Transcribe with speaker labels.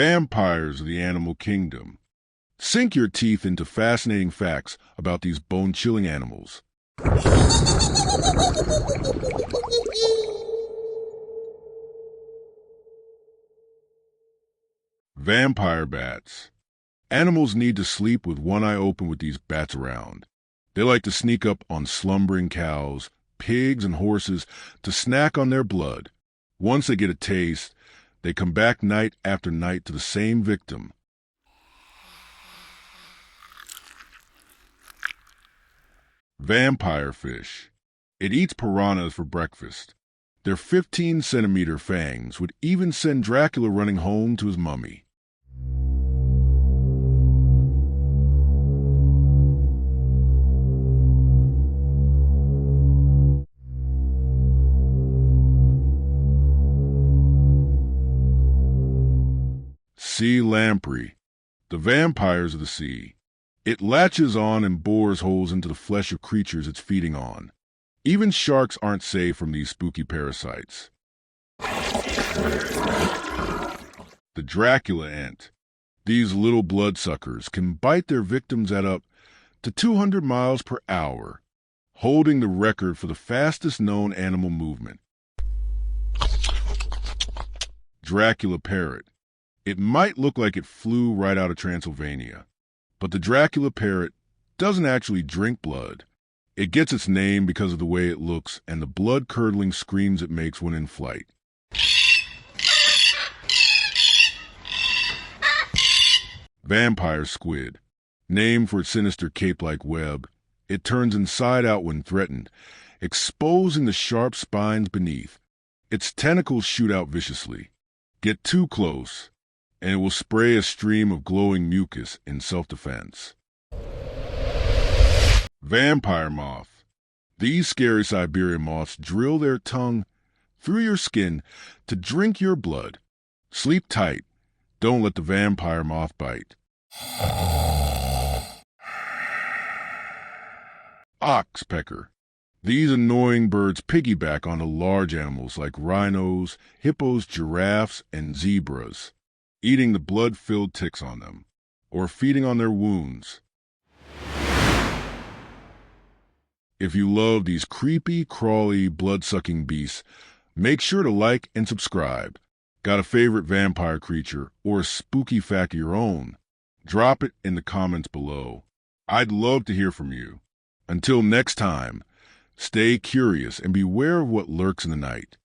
Speaker 1: Vampires of the animal kingdom. Sink your teeth into fascinating facts about these bone-chilling animals. Vampire bats. Animals need to sleep with one eye open with these bats around. They like to sneak up on slumbering cows, pigs, and horses to snack on their blood. Once they get a taste, they come back night after night to the same victim. Vampire fish. It eats piranhas for breakfast. Their 15-centimeter fangs would even send Dracula running home to his mummy. Sea lamprey. The vampires of the sea. It latches on and bores holes into the flesh of creatures it's feeding on. Even sharks aren't safe from these spooky parasites. The Dracula ant. These little bloodsuckers can bite their victims at up to 200 miles per hour, holding the record for the fastest known animal movement. Dracula parrot. It might look like it flew right out of Transylvania, but the Dracula parrot doesn't actually drink blood. It gets its name because of the way it looks and the blood-curdling screams it makes when in flight. Vampire squid. Named for its sinister cape-like web, it turns inside out when threatened, exposing the sharp spines beneath. Its tentacles shoot out viciously. Get too close, and it will spray a stream of glowing mucus in self-defense. Vampire moth. These scary Siberian moths drill their tongue through your skin to drink your blood. Sleep tight. Don't let the vampire moth bite. Oxpecker. These annoying birds piggyback onto large animals like rhinos, hippos, giraffes, and zebras, eating the blood-filled ticks on them, or feeding on their wounds. If you love these creepy, crawly, blood-sucking beasts, make sure to like and subscribe. Got a favorite vampire creature or a spooky fact of your own? Drop it in the comments below. I'd love to hear from you. Until next time, stay curious and beware of what lurks in the night.